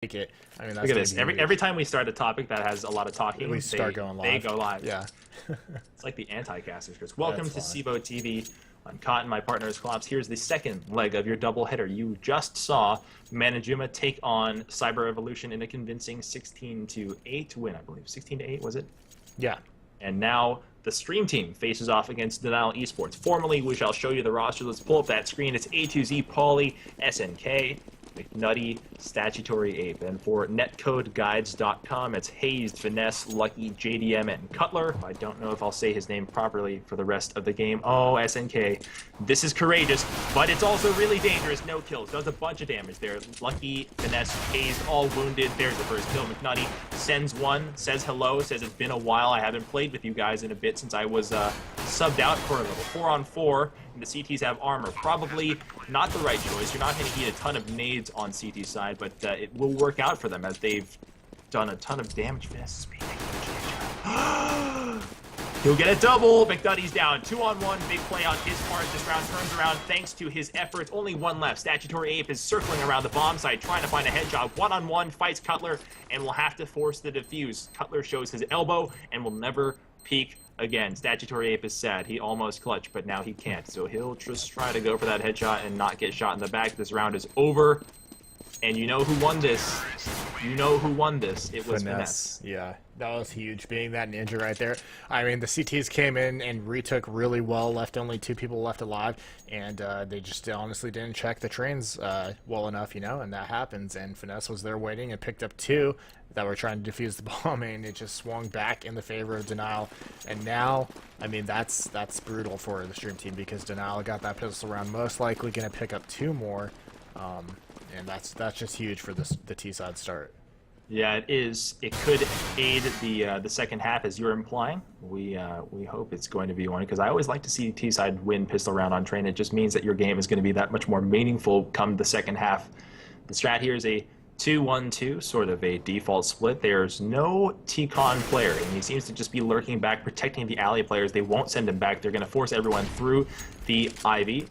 take it. I mean, that's Look at gonna this. be Every time we start a topic that has a lot of talking, we start going live. They go live. Yeah. It's like the anti-casters. Welcome to That's fine. CEVO TV. I'm Cotton, my partner is Collapse. Here's the second leg of your doubleheader. You just saw Manajuma take on Cyber Revolution in a convincing 16-8 win, I believe. 16-8, was it? Yeah. And now the Stream Team faces off against Denial Esports. Formally, we shall show you the roster. Let's pull up that screen. It's A2Z, Pauly, SNK, McNutty, Statutory Ape. And for netcodeguides.com, it's Hazed, Finesse, Lucky, JDM, and Cutler. I don't know if I'll say his name properly for the rest of the game. Oh, SNK. This is courageous, but it's also really dangerous. No kills. Does a bunch of damage there. Lucky, Finesse, Hazed, all wounded. There's the first kill. McNutty sends one, says hello, says it's been a while. I haven't played with you guys in a bit since I was subbed out for a little. 4-on-4. The CTs have armor. Probably not the right choice. You're not going to eat a ton of nades on CT side, but it will work out for them as they've done a ton of damage. Finesse is being He'll get a double. McNutty's down. 2-on-1. Big play on his part. This round turns around thanks to his efforts. Only one left. Statutory Ape is circling around the bomb site, trying to find a headshot. 1-on-1 fights Cutler and will have to force the defuse. Cutler shows his elbow and will never peek again. Statutory Ape is sad. He almost clutched, but now he can't. So he'll just try to go for that headshot and not get shot in the back. This round is over. And you know who won this. You know who won this. It was Finesse. Yeah, that was huge, being that ninja right there. I mean, the CTs came in and retook really well, left only 2 people left alive, and they just honestly didn't check the trains well enough, you know, and that happens. And Finesse was there waiting and picked up 2 that were trying to defuse the bomb, and it just swung back in the favor of Denial. And now, I mean, that's brutal for the Stream Team, because Denial got that pistol round, most likely going to pick up 2 more. And that's just huge for the T-side start. Yeah, it is. It could aid the second half, as you're implying. We hope it's going to be one, because I always like to see T-side win pistol round on train. It just means that your game is going to be that much more meaningful come the second half. The strat here is a 2-1-2, sort of a default split. There's no T-Con player, and he seems to just be lurking back, protecting the alley players. They won't send him back. They're going to force everyone through the Ivy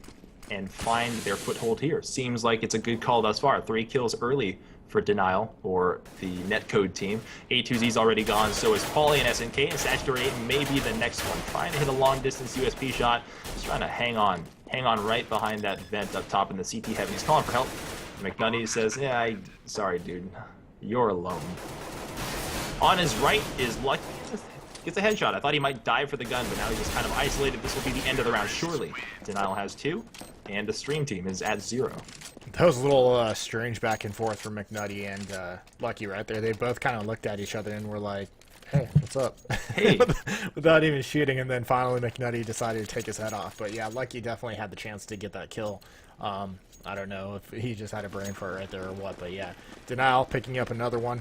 and find their foothold here. Seems like it's a good call thus far. 3 kills early for Denial, or the netcode team. A2Z's already gone, so is Pauly and SNK, and Statutory 8 may be the next one. Trying to hit a long-distance USP shot. Just trying to hang on right behind that vent up top in the CT heaven. He's calling for help. McNutty says, yeah, sorry, dude. You're alone. On his right is Lucky. Gets a headshot. I thought he might dive for the gun, but now he's just kind of isolated. This will be the end of the round, surely. Denial has 2, and the Stream Team is at 0. That was a little strange back and forth for McNutty and Lucky right there. They both kind of looked at each other and were like, hey, what's up? Hey. Without even shooting, and then finally McNutty decided to take his head off. But yeah, Lucky definitely had the chance to get that kill. I don't know if he just had a brain fart right there or what, but yeah. Denial picking up another one.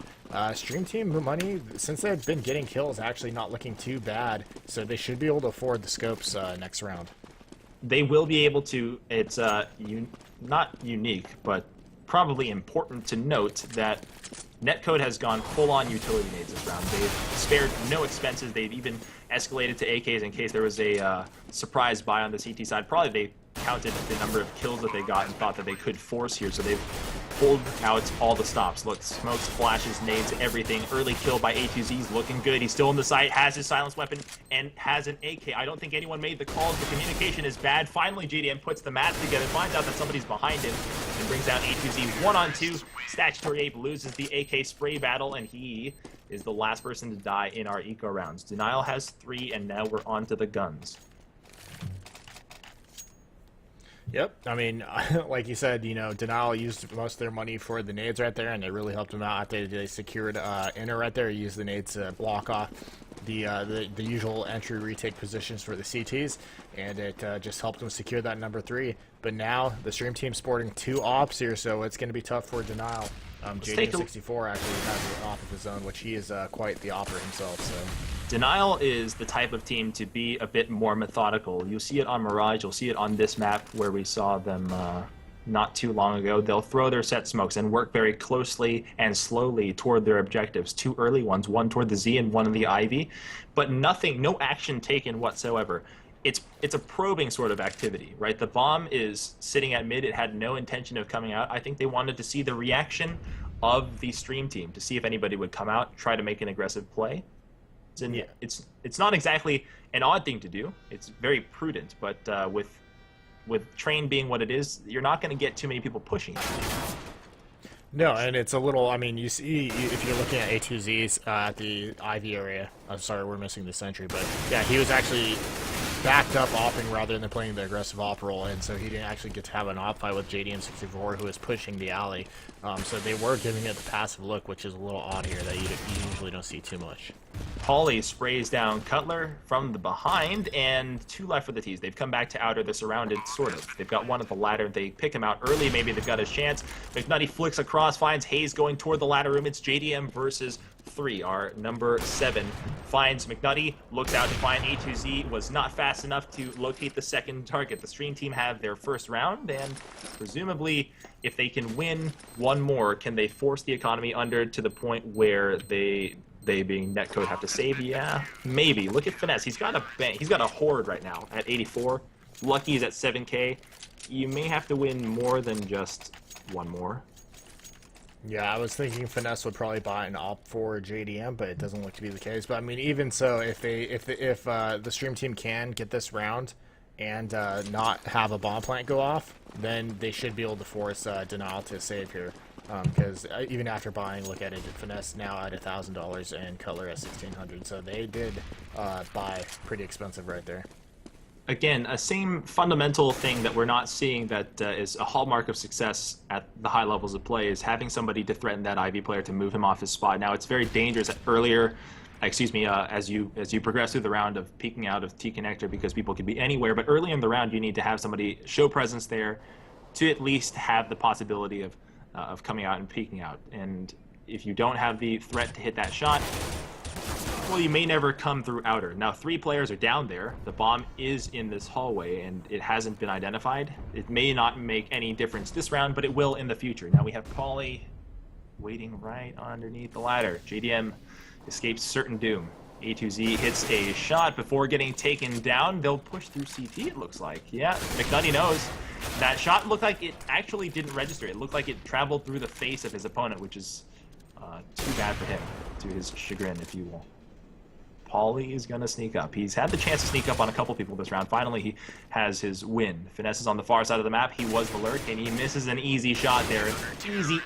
Stream Team money, since they've been getting kills, actually not looking too bad, so they should be able to afford the scopes next round. They will be able to. It's not unique, but probably important to note that Netcode has gone full-on utility nades this round. They've spared no expenses. They've even escalated to AKs in case there was a surprise buy on the CT side. Probably they counted the number of kills that they got and thought that they could force here, so they've pulled out all the stops. Look, smokes, flashes, nades, everything. Early kill by A2Z. Looking good. He's still in the site, has his silence weapon, and has an AK. I don't think anyone made the calls. The communication is bad. Finally, JDM puts the math together, finds out that somebody's behind him, and brings out A2Z 1-on-2. Statutory Ape loses the AK spray battle, and he is the last person to die in our eco rounds. Denial has 3, and now we're on to the guns. Yep. I mean, like you said, you know, Denial used most of their money for the nades right there, and it really helped them out after they secured inner right there. Used the nades to block off the usual entry retake positions for the CTs, and it just helped them secure that number 3. But now the Stream Team sporting 2 ops here, so it's going to be tough for Denial. JD64 actually has an op of his own, which he is quite the opper himself. So Denial is the type of team to be a bit more methodical. You'll see it on Mirage, you'll see it on this map where we saw them not too long ago. They'll throw their set smokes and work very closely and slowly toward their objectives. 2 early ones, one toward the Z and one in the Ivy, but no action taken whatsoever. It's a probing sort of activity, right? The bomb is sitting at mid. It had no intention of coming out. I think they wanted to see the reaction of the stream team to see if anybody would come out, try to make an aggressive play. And it's not exactly an odd thing to do. It's very prudent, but with train being what it is, you're not going to get too many people pushing it. No, and it's a little, I mean, you see, if you're looking at A2Z's at the Ivy area, I'm sorry, we're missing the sentry, but yeah, he was actually backed up opping rather than playing the aggressive op role, and so he didn't actually get to have an op fight with JDM64, who was pushing the alley. So they were giving it the passive look, which is a little odd here that you usually don't see too much. Pauly sprays down Cutler from the behind, and 2 left for the T's. They've come back to outer. They're surrounded, sort of. They've got 1 at the ladder. They pick him out early. Maybe they've got a chance. McNutty flicks across, finds Hayes going toward the ladder room. It's JDM versus 3. Our number 7 finds McNutty, looks out to find A2Z, was not fast enough to locate the second target. The stream team have their first round, and presumably, if they can win 1 more, can they force the economy under to the point where they being netcode have to save? Yeah, maybe. Look at Finesse. He's got a horde right now at 84. Lucky is at 7K. You may have to win more than just 1 more. Yeah, I was thinking Finesse would probably buy an op for JDM, but it doesn't look to be the case. But I mean, even so, if the stream team can get this round and not have a bomb plant go off, then they should be able to force Denial to save here. Because even after buying, look at it, Finesse now at $1,000 and Cutler at $1,600, so they did buy pretty expensive right there. Again, a same fundamental thing that we're not seeing that is a hallmark of success at the high levels of play is having somebody to threaten that Ivy player to move him off his spot. Now, it's very dangerous as you progress through the round of peeking out of T-Connector, because people could be anywhere, but early in the round you need to have somebody show presence there to at least have the possibility of coming out and peeking out. And if you don't have the threat to hit that shot, well, you may never come through outer. Now, 3 players are down there. The bomb is in this hallway, and it hasn't been identified. It may not make any difference this round, but it will in the future. Now we have Pauly waiting right underneath the ladder. JDM escapes certain doom. A2Z hits a shot before getting taken down. They'll push through CT, it looks like. Yeah, McNutty knows. That shot looked like it actually didn't register. It looked like it traveled through the face of his opponent, which is too bad for him, to his chagrin, if you will. Pauly is going to sneak up. He's had the chance to sneak up on a couple people this round. Finally, he has his win. Finesse is on the far side of the map. He was the lurk, and he misses an easy shot there.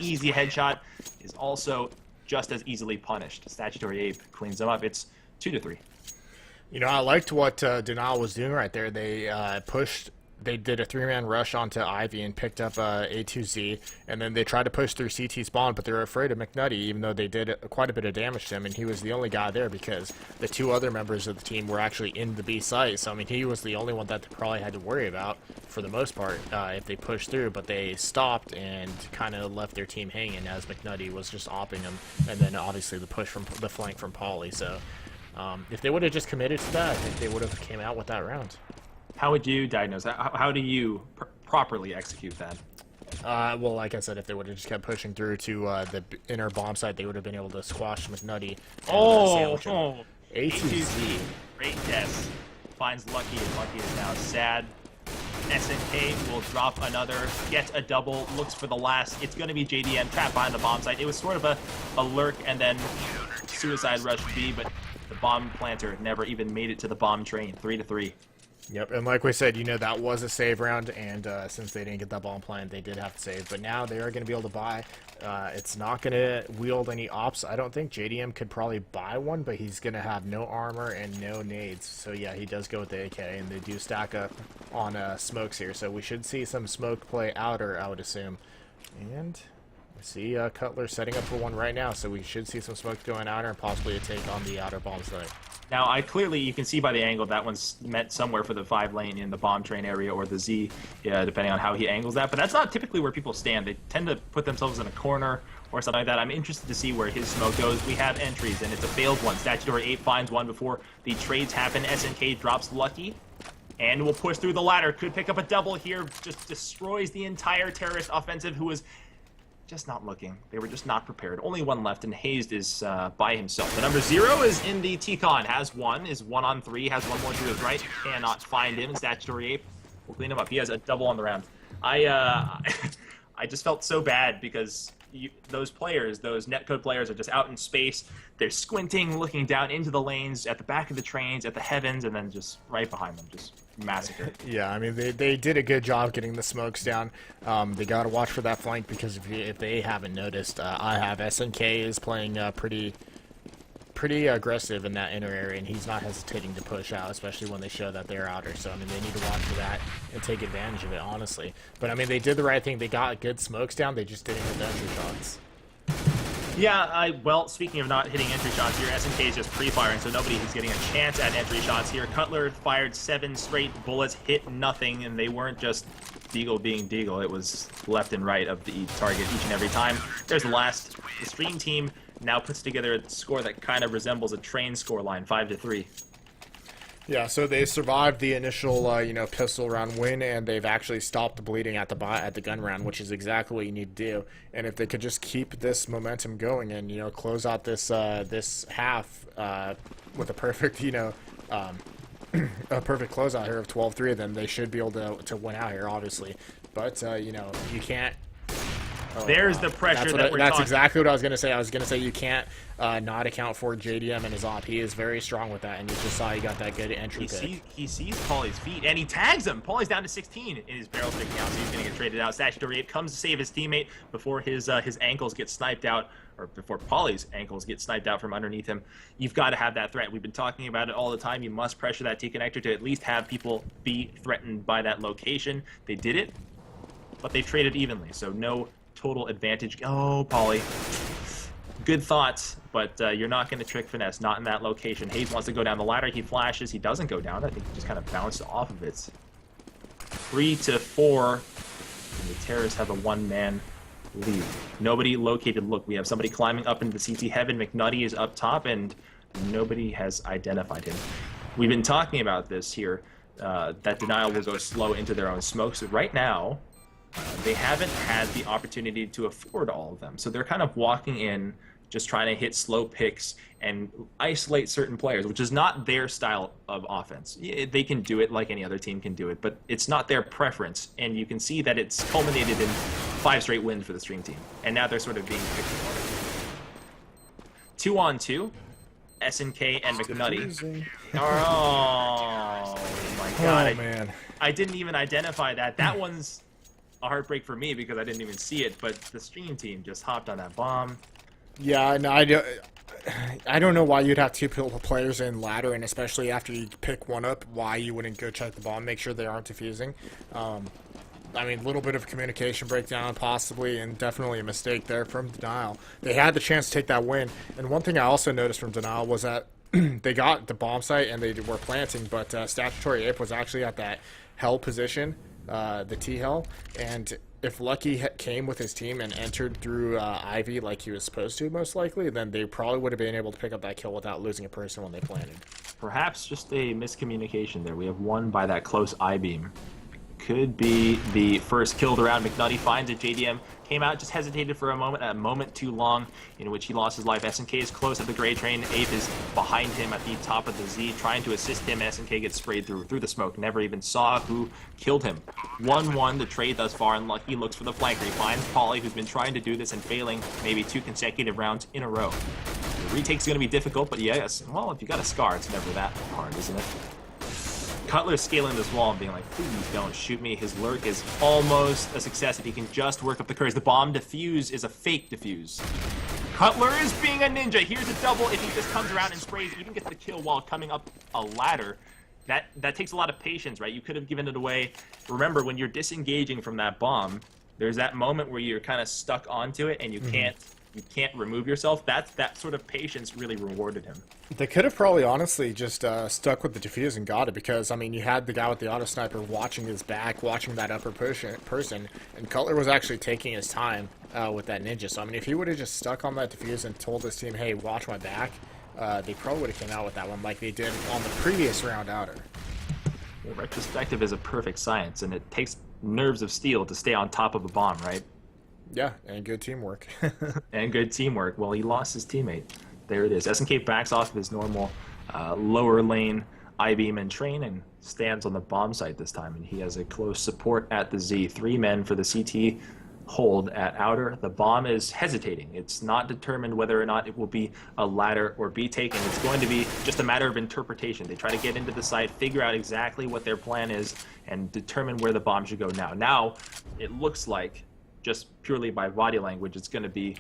Easy headshot is also just as easily punished. Statutory Ape cleans him up. It's 2-3. You know, I liked what Denial was doing right there. They did a 3-man rush onto Ivy and picked up A2Z, and then they tried to push through CT spawn, but they were afraid of McNutty, even though they did quite a bit of damage to him, and he was the only guy there because the 2 other members of the team were actually in the B site. So, I mean, he was the only one that they probably had to worry about for the most part if they pushed through, but they stopped and kind of left their team hanging as McNutty was just opping him, and then obviously the push from the flank from Pauly. So, if they would have just committed to that, I think they would have came out with that round. How would you diagnose that? How do you properly execute that? Well, like I said, if they would have just kept pushing through to the inner bomb site, they would have been able to squash McNutty. A2Z. Great guess. Finds Lucky, and Lucky is now sad. SNK will drop another, get a double, looks for the last. It's going to be JDM trapped behind the bomb site. It was sort of a lurk and then suicide rush B, but the bomb planter never even made it to the bomb train. 3-3. Yep, and like we said, you know, that was a save round, and since they didn't get that bomb plant, they did have to save. But now they are going to be able to buy. It's not going to wield any ops. I don't think JDM could probably buy one, but he's going to have no armor and no nades. So yeah, he does go with the AK, and they do stack up on smokes here. So we should see some smoke play outer, I would assume. And we see Cutler setting up for one right now, so we should see some smoke going outer and possibly a take on the outer bomb site. Now, you can see by the angle that one's meant somewhere for the 5 lane in the bomb train area or the Z, depending on how he angles that. But that's not typically where people stand. They tend to put themselves in a corner or something like that. I'm interested to see where his smoke goes. We have entries, and it's a failed one. Statutory 8 finds one before the trades happen. SNK drops Lucky, and will push through the ladder. Could pick up a double here. Just destroys the entire terrorist offensive, who was just not looking. They were just not prepared. Only one left, and Hazed is by himself. The number 0 is in the T-Con. Has one, is 1 on 3, has one more to his right. Cannot find him. Statutory Ape will clean him up. He has a double on the round. I just felt so bad because those players, those netcode players, are just out in space. They're squinting, looking down into the lanes, at the back of the trains, at the heavens, and then just right behind them, just massacre. Yeah, I mean, they did a good job getting the smokes down. They got to watch for that flank because if they haven't noticed, I have SNK is playing pretty aggressive in that inner area, and he's not hesitating to push out, especially when they show that they're outer. So, I mean, they need to watch for that and take advantage of it, honestly. But, I mean, they did the right thing. They got good smokes down. They just didn't hit the entry shots. Yeah, well, speaking of not hitting entry shots here, SNK is just pre-firing, so nobody is getting a chance at entry shots here. Cutler fired 7 straight bullets, hit nothing, and they weren't just Deagle being Deagle. It was left and right of the target each and every time. There's the last. The stream team now puts together a score that kind of resembles a train score line, 5-3. Yeah, so they survived the initial, pistol round win, and they've actually stopped the bleeding at the gun round, which is exactly what you need to do. And if they could just keep this momentum going and close out this this half with a perfect a perfect closeout here of 12-3, then they should be able to win out here, obviously. But you can't. There's the pressure that's exactly what I was going to say. I was going to say you can't not account for JDM and his op. He is very strong with that, and you just saw he got that good entry pick. He sees Pauly's feet, and he tags him. Pauly's down to 16 in his barrel picking out, so he's going to get traded out. Statutory Ape comes to save his teammate before his ankles get sniped out, or before Pauly's ankles get sniped out from underneath him. You've got to have that threat. We've been talking about it all the time. You must pressure that T-connector to at least have people be threatened by that location. They did it, but they've traded evenly, so no total advantage. Oh, Pauly. Good thoughts, but you're not going to trick Finesse, not in that location. Hayes wants to go down the ladder. He flashes. He doesn't go down. I think he just kind of bounced off of it. 3-4, and the Terrors have a one-man lead. Nobody located. Look, we have somebody climbing up into the CT heaven. McNutty is up top, and nobody has identified him. We've been talking about this here, that Denial will go slow into their own smoke. So right now, they haven't had the opportunity to afford all of them. So they're kind of walking in, just trying to hit slow picks and isolate certain players, which is not their style of offense. They can do it like any other team can do it, but it's not their preference. And you can see that it's culminated in 5 straight wins for the stream team. And now they're sort of being picked apart. 2-on-2. SNK and McNutty. Oh my god. Oh, man. I didn't even identify that. That one's a heartbreak for me because I didn't even see it, but the stream team just hopped on that bomb. Yeah, no, I don't know why you'd have 2 players in ladder, and especially after you pick one up, why you wouldn't go check the bomb, make sure they aren't defusing. I mean, a little bit of communication breakdown possibly, and definitely a mistake there from Denial. They had the chance to take that win, and one thing I also noticed from Denial was that they got the bomb site and they were planting, but Statutory Ape was actually at that hell position, the T-Hell, and if Lucky came with his team and entered through Ivy like he was supposed to, most likely, then they probably would have been able to pick up that kill without losing a person when they planted. Perhaps just a miscommunication there. We have won by that close I-beam. Could be the first killed around. McNutty finds it. JDM came out, just hesitated for a moment too long, in which he lost his life. SNK is close at the gray train. Ape is behind him at the top of the Z, trying to assist him. SNK gets sprayed through the smoke. Never even saw who killed him. 1-1 the trade thus far, and Lucky looks for the flanker. He finds Pauly, who's been trying to do this and failing maybe 2 consecutive rounds in a row. The retake's going to be difficult, but yes, well, if you got a scar, it's never that hard, isn't it? Cutler's scaling this wall and being like, please don't shoot me. His lurk is almost a success if he can just work up the courage. The bomb defuse is a fake defuse. Cutler is being a ninja. Here's a double if he just comes around and sprays, even gets the kill while coming up a ladder. That takes a lot of patience, right? You could have given it away. Remember, when you're disengaging from that bomb, there's that moment where you're kind of stuck onto it and you can't remove yourself. That sort of patience really rewarded him. They could have probably honestly just stuck with the defuse and got it, because I mean you had the guy with the auto sniper watching his back, watching that upper person, and Cutler was actually taking his time with that ninja. So I mean if he would have just stuck on that defuse and told his team, hey, watch my back, they probably would have came out with that one like they did on the previous round outer. Well, retrospective is a perfect science, and it takes nerves of steel to stay on top of a bomb, right? Yeah, and good teamwork. And good teamwork. Well, he lost his teammate. There it is. SNK backs off of his normal lower lane I-beam and train and stands on the bomb site this time, and he has a close support at the Z. 3 men for the CT hold at outer. The bomb is hesitating. It's not determined whether or not it will be a ladder or be taken. It's going to be just a matter of interpretation. They try to get into the site, figure out exactly what their plan is, and determine where the bomb should go now. Now, it looks like, just purely by body language, it's going to be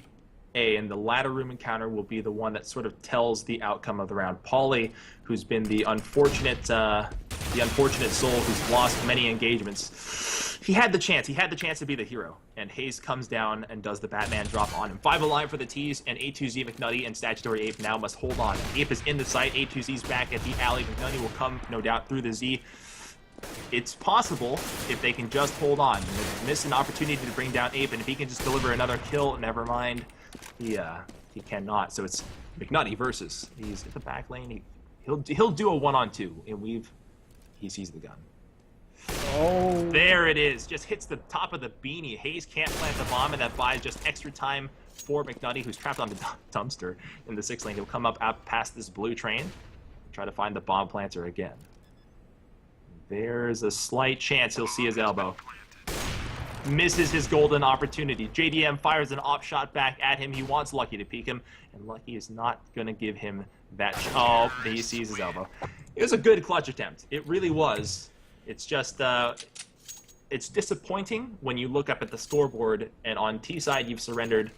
A, and the ladder room encounter will be the one that sort of tells the outcome of the round. Pauly, who's been the unfortunate soul who's lost many engagements, he had the chance to be the hero, and Hayes comes down and does the Batman drop on him. 5 alive for the T's, and A2Z, McNutty, and Statutory Ape now must hold on. Ape is in the site, A2Z's back at the alley, McNutty will come, no doubt, through the Z. It's possible if they can just hold on. They miss an opportunity to bring down Ape, and if he can just deliver another kill, never mind. He cannot. So it's McNutty versus. He's at the back lane. He'll do a 1-on-2, and he sees the gun. Oh, there it is. Just hits the top of the beanie. Hayes can't plant the bomb, and that buys just extra time for McNutty, who's trapped on the dumpster in the 6th lane. He'll come up past this blue train, try to find the bomb planter again. There's a slight chance he'll see his elbow. Misses his golden opportunity. JDM fires an op shot back at him. He wants Lucky to peek him, and Lucky is not going to give him that. Oh, he sees his elbow. It was a good clutch attempt. It really was. It's just, it's disappointing when you look up at the scoreboard and on T side you've surrendered,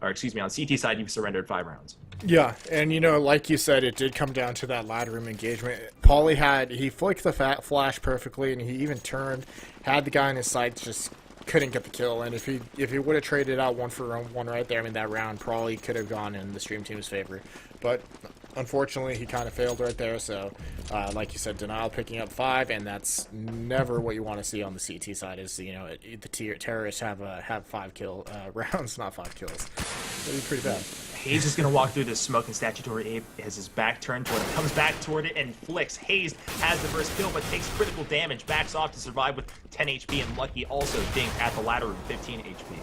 or excuse me, on CT side you've surrendered 5 rounds. Yeah, and like you said, it did come down to that ladder room engagement. Pauly he flicked the flash perfectly, and he even turned, had the guy in his sights, just couldn't get the kill. And if he would have traded out 1-for-1 right there, I mean, that round probably could have gone in the stream team's favor. But unfortunately, he kind of failed right there. So, like you said, Denial picking up 5, and that's never what you want to see on the CT side. Is the terrorists have 5 kill rounds, not 5 kills. That'd be pretty bad. Hayes is going to walk through this smoke, and Statutory Ape has his back turned toward it. Comes back toward it and flicks. Hayes has the first kill, but takes critical damage. Backs off to survive with 10 HP, and Lucky also dinked at the ladder with 15 HP.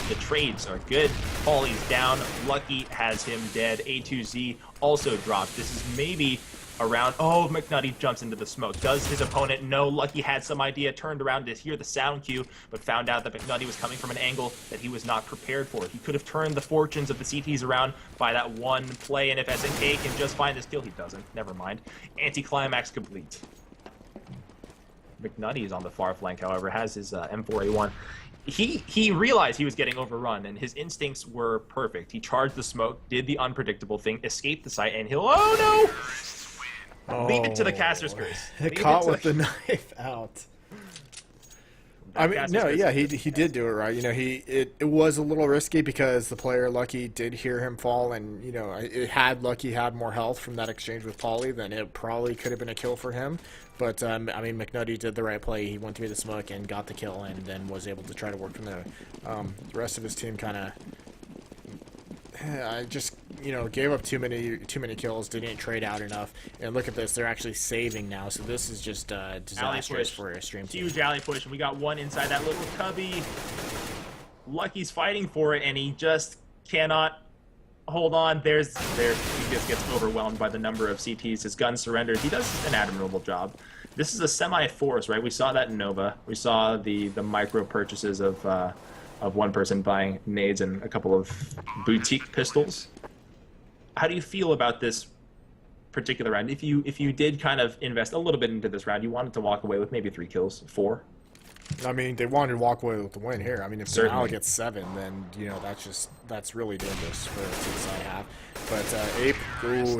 The trades are good. Pauly's down. Lucky has him dead. A2Z also dropped. This is maybe around. Oh, McNutty jumps into the smoke. Does his opponent know? Lucky had some idea, turned around to hear the sound cue, but found out that McNutty was coming from an angle that he was not prepared for. He could have turned the fortunes of the CTs around by that one play, and if SNK can just find this kill, he doesn't. Never mind. Anticlimax complete. McNutty is on the far flank, however, has his M4A1. He realized he was getting overrun, and his instincts were perfect. He charged the smoke, did the unpredictable thing, escaped the site, and oh no! Leave it to the caster's curse. Caught with the knife out. I mean, no, yeah, he did do it right. It was a little risky because the player Lucky did hear him fall, and had Lucky had more health from that exchange with Pauly, then it probably could have been a kill for him. But I mean, McNutty did the right play. He went through the smoke and got the kill, and then was able to try to work from there. The rest of his team kind of. I just, gave up too many kills, didn't trade out enough. And look at this, they're actually saving now. So this is just disastrous for a stream team. Huge alley push, and we got one inside that little cubby. Lucky's fighting for it, and he just cannot hold on. He just gets overwhelmed by the number of CTs. His gun surrenders. He does an admirable job. This is a semi-force, right? We saw that in Nova. We saw the micro purchases of one person buying nades and a couple of boutique pistols. How do you feel about this particular round? If you did kind of invest a little bit into this round, you wanted to walk away with maybe 3 kills, 4? I mean, they wanted to walk away with the win here. I mean, if Denial gets 7, then that's really dangerous for the side half. But Ape,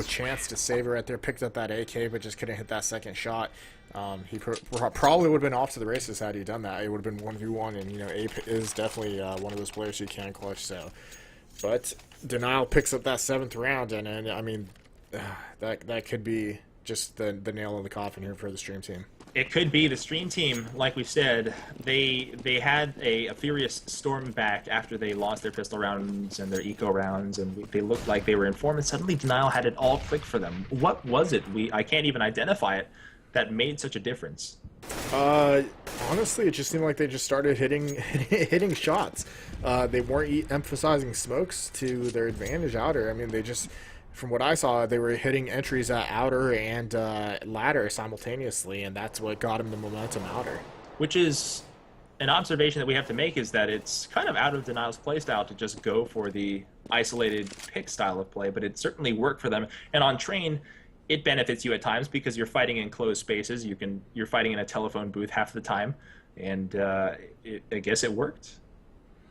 chance to save it right there. Picked up that AK, but just couldn't hit that second shot. He probably would have been off to the races had he done that. It would have been 1v1, and Ape is definitely one of those players who can clutch. So, but Denial picks up that 7th round, and I mean, that could be just the nail in the coffin here for the stream team. It could be. The stream team, like we said, they had a furious storm back after they lost their pistol rounds and their eco rounds, and they looked like they were in form, and suddenly Denial had it all click for them. What was it? I can't even identify it. That made such a difference. Honestly, it just seemed like they just started hitting shots. They weren't emphasizing smokes to their advantage outer. I mean, they just, from what I saw, they were hitting entries at outer and ladder simultaneously, and that's what got them the momentum outer. Which is an observation that we have to make is that it's kind of out of Denial's playstyle to just go for the isolated pick style of play, but it certainly worked for them. And on Train, it benefits you at times because you're fighting in closed spaces. You're fighting in a telephone booth half the time, and I guess it worked.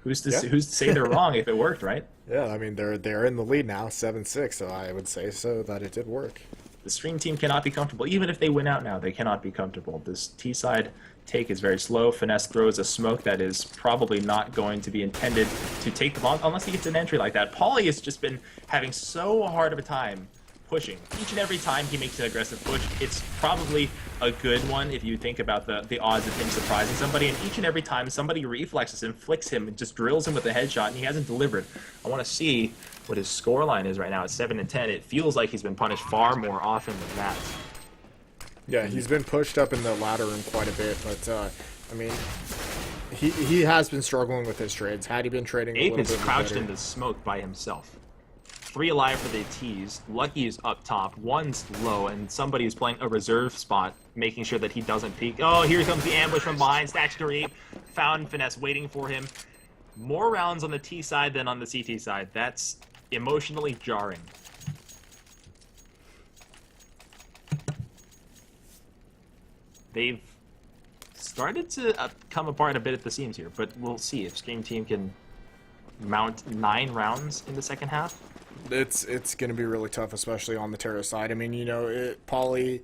Who's to say they're wrong if it worked, right? Yeah, I mean they're in the lead now, 7-6. So I would say so that it did work. The Stream team cannot be comfortable. Even if they win out now, they cannot be comfortable. This T-side take is very slow. Finesse throws a smoke that is probably not going to be intended to take the bomb unless he gets an entry like that. Pauly has just been having so hard of a time pushing. Each and every time he makes an aggressive push, it's probably a good one if you think about the odds of him surprising somebody. And each and every time somebody reflexes and flicks him and just drills him with a headshot and he hasn't delivered. I want to see what his scoreline is right now. It's 7-10. It feels like he's been punished far more often than that. Yeah, he's been pushed up in the ladder room quite a bit, but I mean, he has been struggling with his trades. Had he been trading, Ape is crouched in the smoke by himself. 3 alive for the T's. Lucky is up top. 1's low, and somebody is playing a reserve spot, making sure that he doesn't peek. Oh, here comes the ambush from behind. Statutory Ape found Finesse waiting for him. More rounds on the T side than on the CT side. That's emotionally jarring. They've started to come apart a bit at the seams here, but we'll see if Stream Team can mount 9 rounds in the second half. It's going to be really tough, especially on the terror side. I mean, you know, Pauly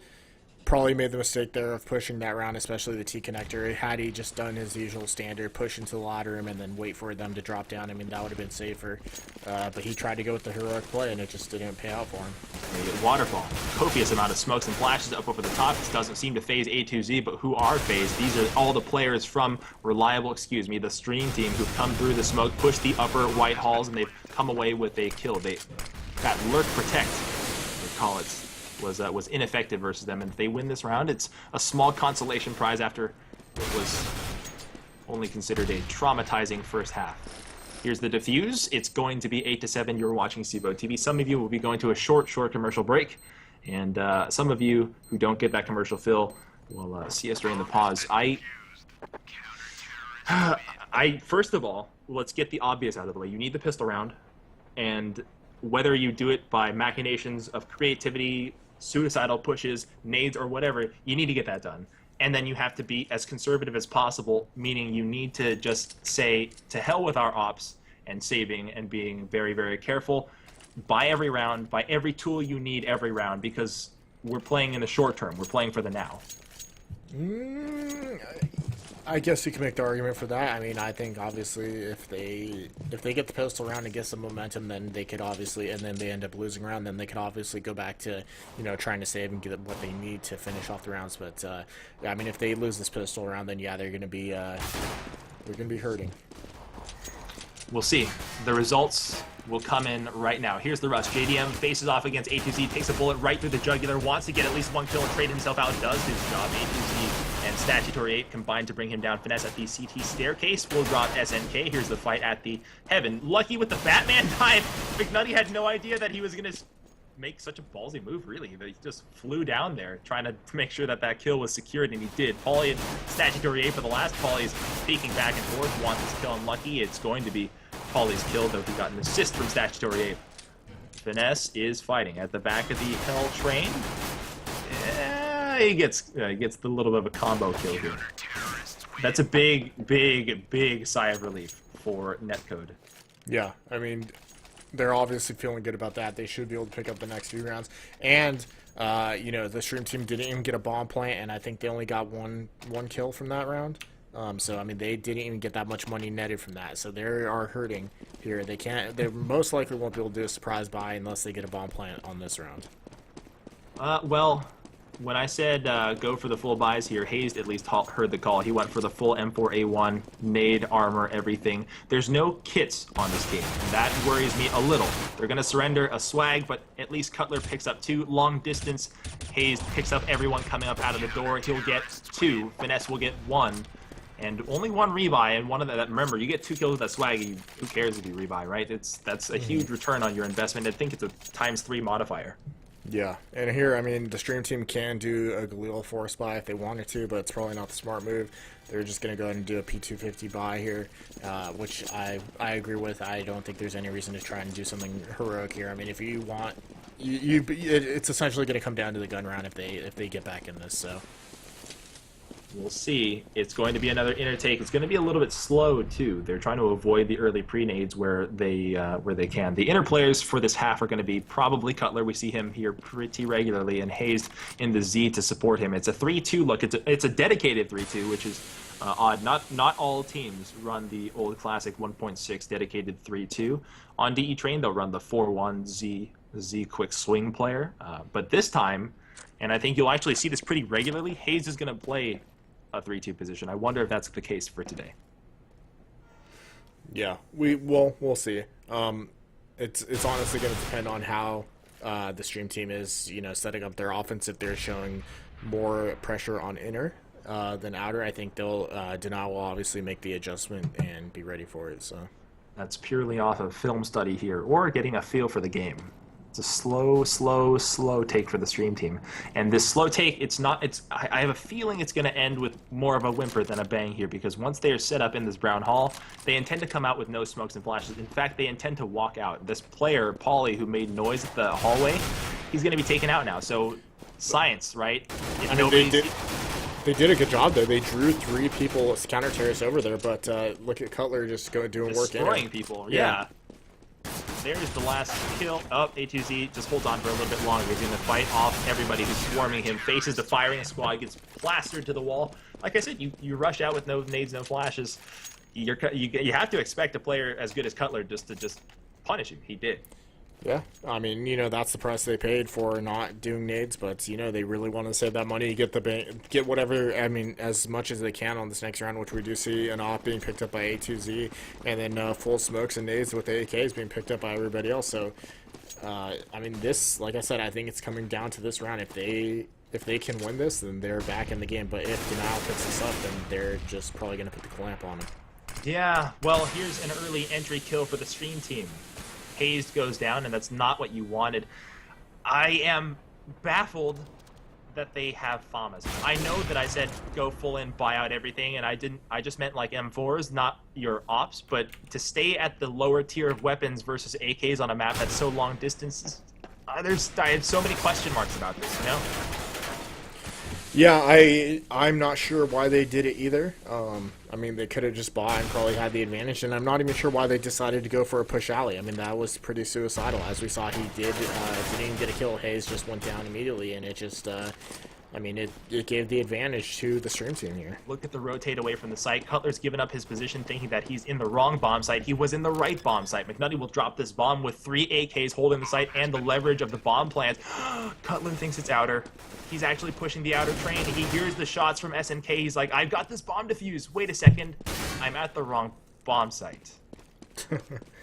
probably made the mistake there of pushing that round, especially the T connector. Had he just done his usual standard, push into the ladder room and then wait for them to drop down, I mean, that would have been safer. But he tried to go with the heroic play, and it just didn't pay out for him. They get waterfall. Copious amount of smokes and flashes up over the top. This doesn't seem to phase A2Z, but who are phased? These are all the players from the Stream Team who've come through the smoke, pushed the upper white halls, and they've come away with a kill. That Lurk Protect, they call it, was ineffective versus them, and if they win this round, it's a small consolation prize after it was only considered a traumatizing first half. Here's the defuse. It's going to be 8-7. You're watching CEVO TV. Some of you will be going to a short commercial break, and some of you who don't get that commercial fill will see us during the pause. First of all, let's get the obvious out of the way. You need the pistol round, and whether you do it by machinations of creativity, suicidal pushes, nades, or whatever, you need to get that done. And then you have to be as conservative as possible, meaning you need to just say, to hell with our ops, and saving and being very, very careful. Buy every round, buy every tool you need every round, because we're playing in the short term. We're playing for the now. I guess you can make the argument for that. I mean, I think obviously if they get the pistol round and get some momentum, then they could obviously, and then they end up losing round, then they could obviously go back to, you know, trying to save and get what they need to finish off the rounds. But I mean, if they lose this pistol round, then yeah, they're gonna be hurting. We'll see. The results will come in right now. Here's the rush. JDM faces off against A2Z, takes a bullet right through the jugular, wants to get at least 1 kill and trade himself out, does his job. A2Z and Statutory 8 combined to bring him down. Finesse at the CT staircase will drop SNK. Here's the fight at the Heaven. Lucky with the Batman dive. McNutty had no idea that he was going to make such a ballsy move, really. He just flew down there trying to make sure that that kill was secured, and he did. Pauly and Statutory 8 for the last. Pauly's peeking back and forth, wants his kill. Unlucky. It's going to be Pauly's kill, though he got an assist from Statutory 8. Finesse is fighting at the back of the Hell Train. Yeah, he gets the little bit of a combo kill here. That's a big, big, big sigh of relief for Netcode. Yeah, I mean, they're obviously feeling good about that. They should be able to pick up the next few rounds. And, you know, the Stream Team didn't even get a bomb plant, and I think they only got one kill from that round. So, I mean, they didn't even get that much money netted from that. So they are hurting here. They most likely won't be able to do a surprise buy unless they get a bomb plant on this round. Well, when I said go for the full buys here, Hazed at least heard the call. He went for the full M4A1, nade, armor, everything. There's no kits on this game, and that worries me a little. They're going to surrender a swag, but at least Cutler picks up 2. Long distance, Hazed picks up everyone coming up out of the door. He'll get 2. Finesse will get 1. And only 1 rebuy, and one of that. Remember, you get 2 kills with that swag. Who cares if you rebuy, right? That's a huge return on your investment. I think it's a ×3 modifier. Yeah, and here, I mean, the stream team can do a Galil force buy if they wanted to, but it's probably not the smart move. They're just going to go ahead and do a P250 buy here, which I agree with. I don't think there's any reason to try and do something heroic here. I mean, if you want, it's essentially going to come down to the gun round if they get back in this. So We'll see. It's going to be another inner take. It's going to be a little bit slow too. They're trying to avoid the early pre-nades where they can. The inner players for this half are going to be probably Cutler. We see him here pretty regularly, and Hayes in the Z to support him. It's a 3-2 look. It's a dedicated 3-2, which is odd. Not all teams run the old classic 1.6 dedicated 3-2. On DE Train, they'll run the 4-1 Z quick swing player. But this time, and I think you'll actually see this pretty regularly, Hayes is going to play a 3-2 position. I wonder if that's the case for today. yeah, we'll see. It's honestly going to depend on how the stream team is, setting up their offense. If they're showing more pressure on inner than outer, I think they'll Denial will obviously make the adjustment and be ready for it. So That's purely off of film study here, or getting a feel for the game. It's a slow take for the stream team. And this slow take, I have a feeling it's going to end with more of a whimper than a bang here, because once they are set up in this brown hall, they intend to come out with no smokes and flashes. In fact, they intend to walk out. This player, Pauly, who made noise at the hallway, he's going to be taken out now. So, science, right? They did a good job, though. They drew 3 people counter terrorists over there, but look at Cutler just doing work in destroying people, yeah. There's the last kill. Oh, A2Z just holds on for a little bit longer. He's going to fight off everybody who's swarming him. Faces the firing squad, gets plastered to the wall. Like I said, you rush out with no nades, no flashes. You have to expect a player as good as Cutler just to punish him. He did. Yeah, I mean, that's the price they paid for not doing nades, but they really want to save that money, get whatever, I mean, as much as they can on this next round, which we do see an op being picked up by A2Z, and then full smokes and nades with the AKs being picked up by everybody else. So, I mean, this, like I said, I think it's coming down to this round. If they can win this, then they're back in the game. But if Denial picks this up, then they're just probably going to put the clamp on him. Yeah, well, here's an early entry kill for the stream team. Hayes goes down, and that's not what you wanted. I am baffled that they have FAMAs. I know that I said go full in, buy out everything, and I just meant like M4s, not your ops, but to stay at the lower tier of weapons versus AKs on a map that's so long distance, I have so many question marks about this, Yeah, I'm not sure why they did it either. I mean, they could have just bought and probably had the advantage, and I'm not even sure why they decided to go for a push alley. I mean, that was pretty suicidal. As we saw, he didn't even get a kill. Hayes just went down immediately, and it just, I mean, it gave the advantage to the stream team here. Look at the rotate away from the site. Cutler's given up his position thinking that he's in the wrong bomb site. He was in the right bomb site. McNutty will drop this bomb with 3 AKs holding the site and the leverage of the bomb plans. Cutler thinks it's outer. He's actually pushing the outer train. He hears the shots from SMK. He's like, I've got this bomb defused. Wait a second. I'm at the wrong bomb site.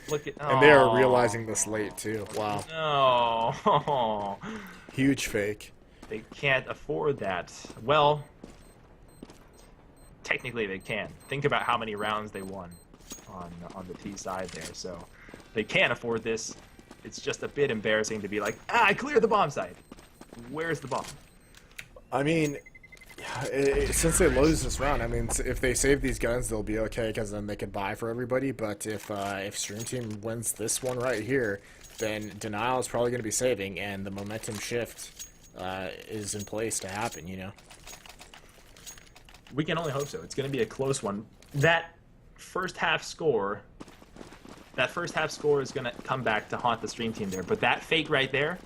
Look at... And they are realizing this late, too. Wow. No. Huge fake. They can't afford that. Well, technically they can. Think about how many rounds they won on the T side there. So they can't afford this. It's just a bit embarrassing to be like, I cleared the bomb site. Where's the bomb? I mean, since they lose this round, I mean, if they save these guns, they'll be okay, because then they can buy for everybody. But if Stream Team wins this one right here, then Denial is probably going to be saving, and the momentum shift is in place to happen, We can only hope so. It's going to be a close one. That first half score is going to come back to haunt the Stream Team there. But that fake right there,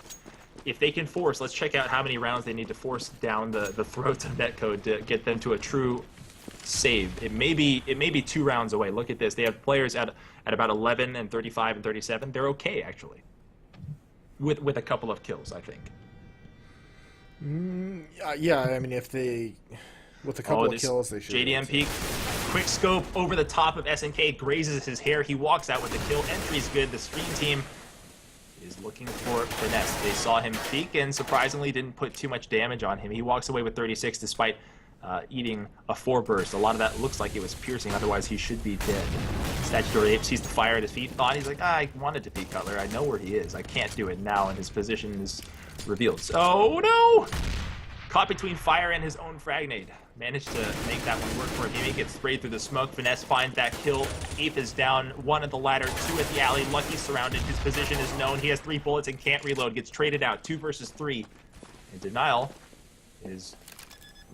if they can force, let's check out how many rounds they need to force down the throats of Netcode to get them to a true save. It may be 2 rounds away. Look at this. They have players at about 11 and 35 and 37. They're okay, actually, with a couple of kills, I think. Yeah, I mean, if they... With a couple of kills, they should... JDM peek. Quick scope over the top of SNK, grazes his hair. He walks out with the kill. Entry's good. The Stream Team is looking for finesse. They saw him peek and surprisingly didn't put too much damage on him. He walks away with 36 despite eating a 4 burst. A lot of that looks like it was piercing, otherwise he should be dead. Statutory Ape sees the fire at his feet. Thought he's like, I wanted to beat Cutler. I know where he is. I can't do it now, and his position is revealed. Oh no! Caught between fire and his own fragnade. Managed to make that one work for him. He gets sprayed through the smoke. Finesse finds that kill. Ape is down. 1 at the ladder, 2 at the alley. Lucky surrounded. His position is known. He has 3 bullets and can't reload. Gets traded out. 2 versus 3. And Denial is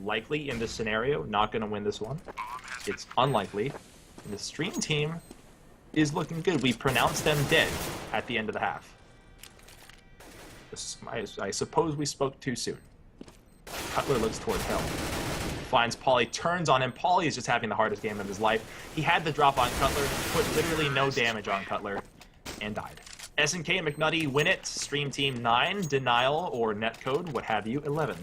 likely in this scenario not going to win this one. It's unlikely. And the stream team is looking good. We pronounced them dead at the end of the half. I suppose we spoke too soon. Cutler looks toward hell. Finds Pauly, turns on him. Pauly is just having the hardest game of his life. He had the drop on Cutler, put literally no damage on Cutler, and died. SNK and McNutty win it. Stream team 9, Denial or Netcode, what have you, 11.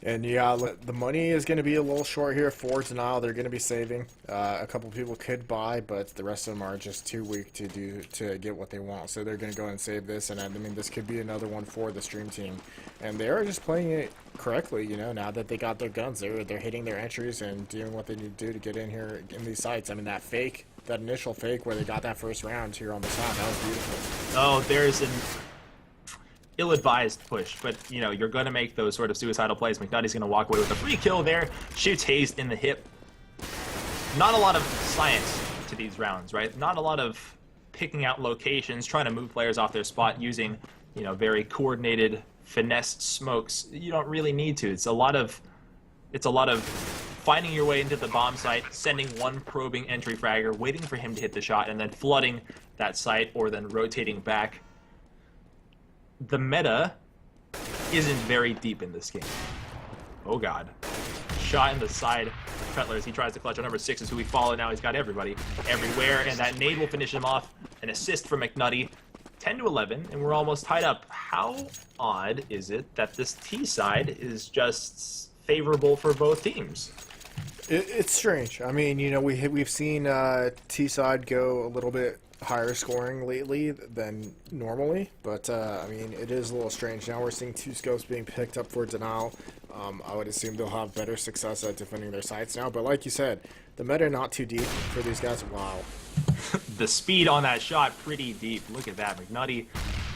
And yeah, the money is going to be a little short here for Denial. They're going to be saving. A couple people could buy, but the rest of them are just too weak to get what they want. So they're going to go and save this. And I mean, this could be another one for the stream team. And they are just playing it correctly, you know. Now that they got their guns, they're hitting their entries and doing what they need to do to get in here in these sites. I mean, that initial fake where they got that first round here on the top, that was beautiful. Oh, there's an ill-advised push, but you know, you're going to make those sort of suicidal plays. McNutty's going to walk away with a free kill there, shoots Hazed in the hip. Not a lot of science to these rounds, right? Not a lot of picking out locations, trying to move players off their spot using, you know, very coordinated finesse smokes. You don't really need to. It's a lot of finding your way into the bomb site, sending one probing entry fragger, waiting for him to hit the shot, and then flooding that site, or then rotating back. The meta isn't very deep in this game. Oh god. Shot in the side of Cutler as he tries to clutch on number 6 is who we follow now. He's got everybody everywhere, and that nade will finish him off. An assist from McNutty. 10-11, and we're almost tied up. How odd is it that this T side is just favorable for both teams? It's strange. I mean, you know, we've seen T side go a little bit higher scoring lately than normally, but I mean, it is a little strange. Now we're seeing 2 scopes being picked up for Denial. I would assume they'll have better success at defending their sites now, but like you said, the meta not too deep for these guys. Wow. The speed on that shot, pretty deep. Look at that. McNutty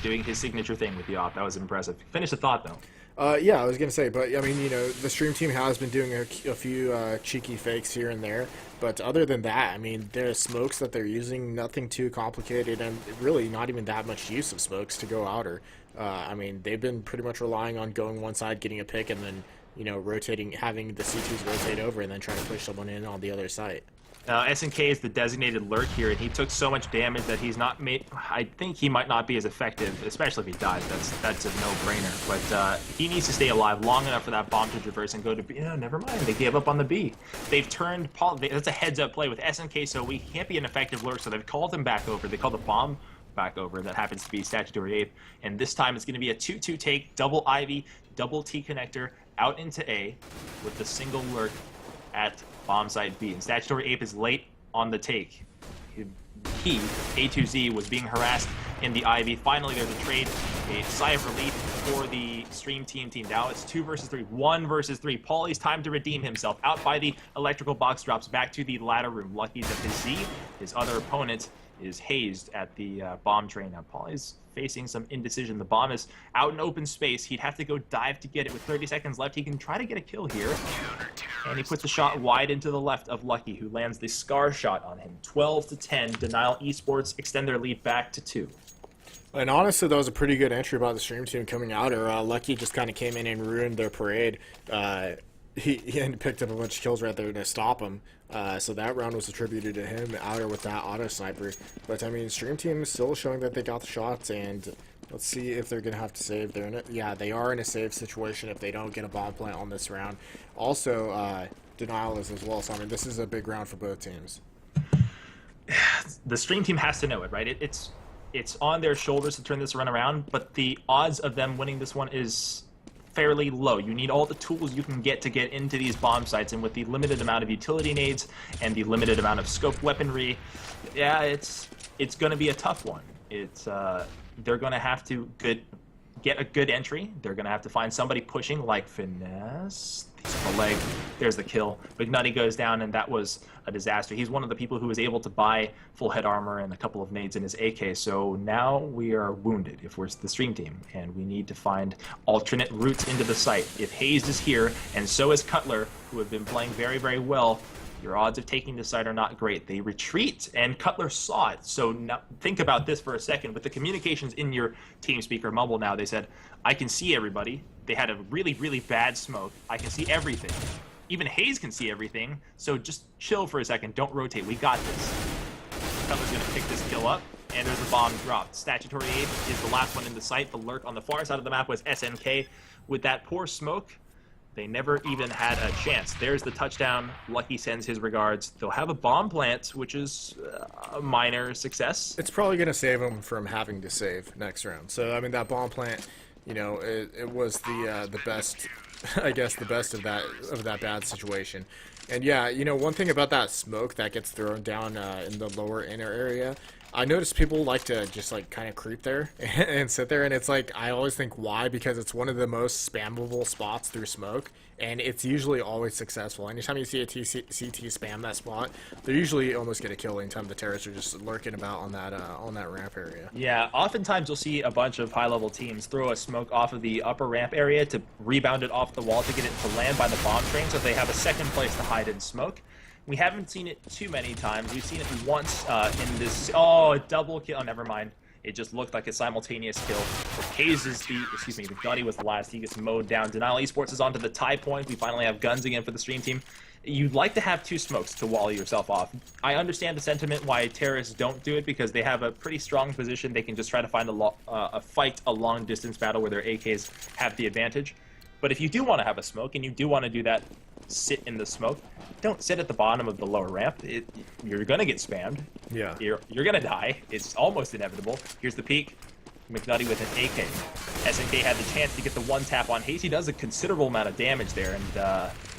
doing his signature thing with the op. That was impressive. Finish the thought, though. Yeah, I was going to say, but I mean, you know, the stream team has been doing a few cheeky fakes here and there, but other than that, I mean, there's smokes that they're using, nothing too complicated, and really not even that much use of smokes to go outer. I mean, they've been pretty much relying on going one side, getting a pick, and then, you know, rotating, having the C2s rotate over, and then trying to push someone in on the other side. SNK is the designated lurk here, and he took so much damage that he's not made. I think he might not be as effective, especially if he dies. That's a no-brainer. But he needs to stay alive long enough for that bomb to traverse and go to B. Oh, never mind. They gave up on the B. They've turned Paul. That's a heads-up play with SNK, so he can't be an effective lurk. So they've called him back over. They called the bomb back over. That happens to be Statutory Ape, and this time it's going to be a 2-2 take, double Ivy, double T connector out into A with the single lurk at bomb site B. And Statutory Ape is late on the take. He, A2Z, was being harassed in the Ivy. Finally, there's a trade, a sigh of relief for the stream team. Now it's 2 versus 3, 1 versus 3. Pauly's time to redeem himself. Out by the electrical box, drops back to the ladder room. Lucky that his Z, his other opponent, is hazed at the bomb train. Now Pauly's facing some indecision. The bomb is out in open space. He'd have to go dive to get it. With 30 seconds left, he can try to get a kill here. And he puts a shot wide into the left of Lucky, who lands the Scar shot on him. 12-10. Denial Esports extend their lead back to 2. And honestly, that was a pretty good entry by the stream team coming out. Lucky just kind of came in and ruined their parade. He picked up a bunch of kills right there to stop him. So that round was attributed to him outer with that auto sniper. But I mean, stream team is still showing that they got the shots, and let's see if they're gonna have to save. Yeah, they are in a save situation if they don't get a bomb plant on this round. Also, Denial is as well. So I mean, this is a big round for both teams. The stream team has to know it, right? It's on their shoulders to turn this run around, but the odds of them winning this one is fairly low. You need all the tools you can get to get into these bomb sites, and with the limited amount of utility nades and the limited amount of scope weaponry, yeah, it's going to be a tough one. They're going to have to get a good entry. They're going to have to find somebody pushing like Finesse. These the leg. There's the kill. McNutty goes down, and that was a disaster. He's one of the people who was able to buy full head armor and a couple of nades in his AK, so now we are wounded if we're the stream team, and we need to find alternate routes into the site. If Hayes is here, and so is Cutler, who have been playing very, very well, your odds of taking the site are not great. They retreat, and Cutler saw it. So now think about this for a second. With the communications in your TeamSpeak mumble now, they said, I can see everybody. They had a really, really bad smoke. I can see everything. Even Hayes can see everything, so just chill for a second. Don't rotate. We got this. Cutler's going to pick this kill up, and there's the bomb dropped. Statutory Ape is the last one in the site. The lurk on the far side of the map was SNK. With that poor smoke, they never even had a chance. There's the touchdown. Lucky sends his regards. They'll have a bomb plant, which is a minor success. It's probably going to save them from having to save next round. So, I mean, that bomb plant, you know, it was the best, I guess, the best of that bad situation. And yeah, you know, one thing about that smoke that gets thrown down in the lower inner area, I noticed people like to just like kind of creep there and sit there, and it's like, I always think why, because it's one of the most spammable spots through smoke, and it's usually always successful. Anytime you see a CT spam that spot, they usually almost get a kill anytime the terrorists are just lurking about on that ramp area. Yeah, oftentimes you'll see a bunch of high-level teams throw a smoke off of the upper ramp area to rebound it off the wall to get it to land by the bomb train, so they have a second place to hide in smoke. We haven't seen it too many times. We've seen it once in this... Oh, a double kill. Oh, never mind. It just looked like a simultaneous kill. Hayes is the... Excuse me, the Gunny was the last. He gets mowed down. Denial Esports is onto the tie point. We finally have guns again for the stream team. You'd like to have two smokes to wall yourself off. I understand the sentiment why terrorists don't do it, because they have a pretty strong position. They can just try to find a fight, a long-distance battle where their AKs have the advantage. But if you do want to have a smoke, and you do want to do that, sit in the smoke, don't sit at the bottom of the lower ramp. You're going to get spammed. Yeah. You're going to die. It's almost inevitable. Here's the peek. McNutty with an AK. SNK had the chance to get the one tap on Hayes. He does a considerable amount of damage there, and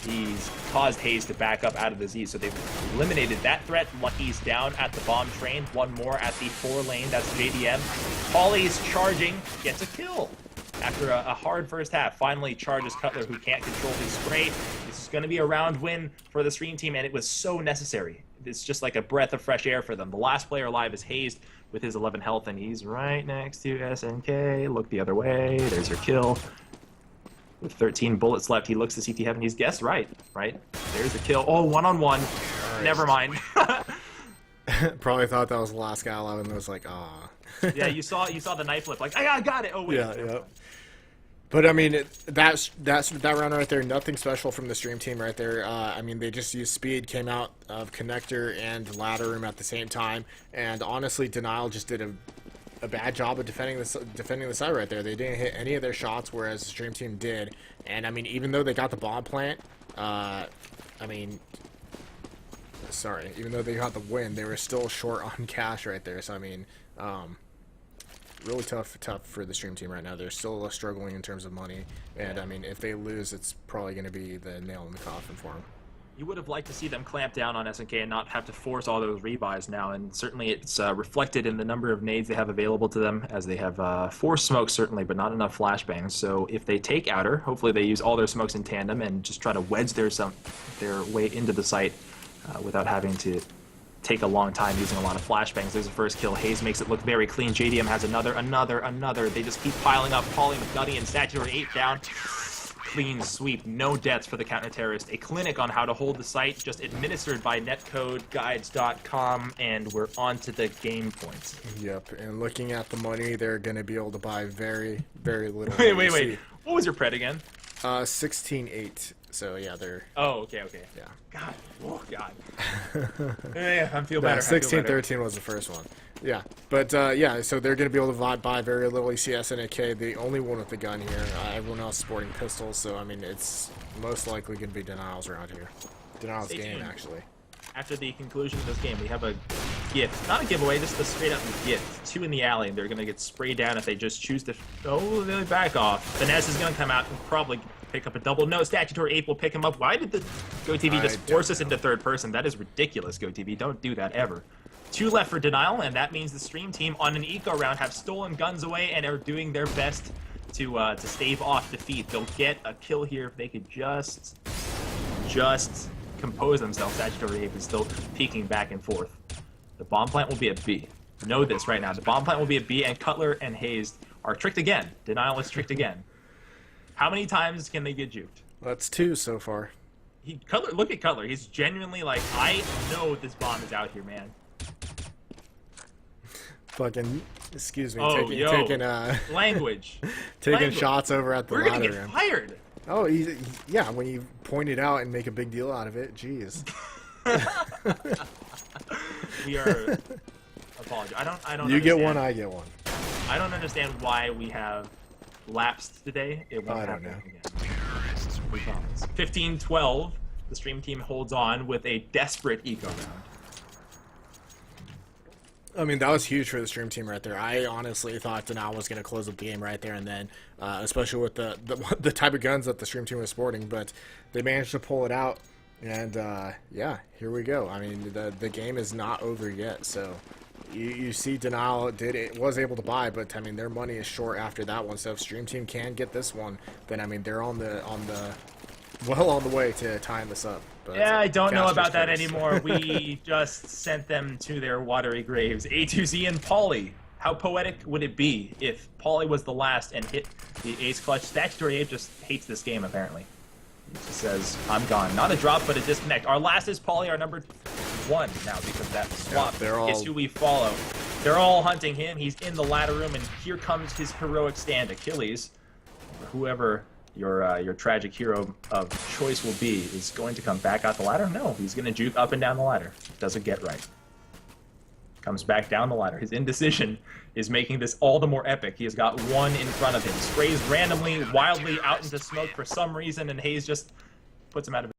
he's caused Hayes to back up out of the Z. So they've eliminated that threat. Lucky's down at the bomb train. One more at the 4 lane. That's JDM. Paulie's charging. Gets a kill. After a hard first half, finally charges Cutler, who can't control his spray. This is going to be a round win for the stream team, and it was so necessary. It's just like a breath of fresh air for them. The last player alive is Hayes with his 11 health, and he's right next to SNK. Look the other way. There's your kill. With 13 bullets left, he looks to see if he's guessed right. There's the kill. Oh, one-on-one. Right. Never mind. Probably thought that was the last guy alive, and was like, ah. Yeah, you saw the knife flip. Like, I got it. Oh wait. Yeah. But I mean, that round right there, nothing special from the stream team right there. I mean, they just used speed, came out of connector and ladder room at the same time, and honestly, Denial just did a bad job of defending the side right there. They didn't hit any of their shots, whereas the stream team did. And I mean, even though they got the bomb plant, even though they got the win, they were still short on cash right there. So I mean, really tough for the stream team right now. They're still struggling in terms of money, and I mean, if they lose, it's probably going to be the nail in the coffin for them. You would have liked to see them clamp down on SNK and not have to force all those rebuys now, and certainly it's reflected in the number of nades they have available to them, as they have 4 smokes certainly, but not enough flashbangs. So if they take outer, hopefully they use all their smokes in tandem and just try to wedge their way into the site without having to take a long time using a lot of flashbangs. There's the first kill. Hayes makes it look very clean. JDM has another. They just keep piling up. Paulie, McNutty, and Statutory 8 down. Clean sweep. No deaths for the counter-terrorist. A clinic on how to hold the site, just administered by netcodeguides.com, and we're on to the game points. Yep, and looking at the money, they're going to be able to buy very, very little. Wait. What was your pred again? 16-8. So yeah, they're... Oh, okay. Yeah. God. Oh, God. Yeah, I feel better. 16-13 was the first one. Yeah, but yeah, so they're going to be able to buy very little. You see SNK, the only one with the gun here. Everyone else sporting pistols, so I mean, it's most likely going to be Denials around here. Denials game, actually. After the conclusion of this game, we have a gift. Not a giveaway, just a straight-up gift. 2 in the alley, and they're going to get sprayed down if they just choose to... Oh, they back off. Finesse is going to come out and probably pick up a double. No, Statutory 8 will pick him up. Why did the GoTV just force us into third person? That is ridiculous, GoTV. Don't do that, ever. 2 left for Denial, and that means the stream team on an eco round have stolen guns away and are doing their best to stave off defeat. They'll get a kill here if they could just just compose themselves. Statutory Ape is still peeking back and forth. The bomb plant will be at B. Know this right now. The bomb plant will be at B, and Cutler and Hayes are tricked again. Denial is tricked again. How many times can they get juked? That's 2 so far. Cutler, look at Cutler. He's genuinely like, I know this bomb is out here, man. Fucking, excuse me, Oh, taking language. taking Language. shots over at the We're gonna ladder get rim. fired. Oh, yeah, when you point it out and make a big deal out of it, jeez. We are. Apologize. I don't. You get understand. one, I get one. I don't understand why we have lapsed today. It won't I don't happen know. again. We promise. 15-12. The stream team holds on with a desperate eco round. I mean, that was huge for the stream team right there. I honestly thought Denal was going to close up the game right there and then, especially with the type of guns that the stream team was sporting. But they managed to pull it out, and yeah, here we go. I mean, the game is not over yet. So you see, Denal was able to buy, but I mean, their money is short after that one. So if stream team can get this one, then I mean, they're on the way to tying this up. But Yeah, I don't know Caster's about that curse. anymore. We just sent them to their watery graves. A2Z and Pauly. How poetic would it be if Pauly was the last and hit the ace clutch? Statutory Ape just hates this game, apparently. He just says, I'm gone. Not a drop, but a disconnect. Our last is Pauly, our number 1 now, because that swap they're all- is who we follow. They're all hunting him. He's in the ladder room, and here comes his heroic stand. Achilles, or whoever your tragic hero of choice will be, is going to come back out the ladder? No, he's going to juke up and down the ladder. Doesn't get right. Comes back down the ladder. His indecision is making this all the more epic. He has got 1 in front of him. Sprays randomly, wildly out into smoke for some reason, and Hayes just puts him out of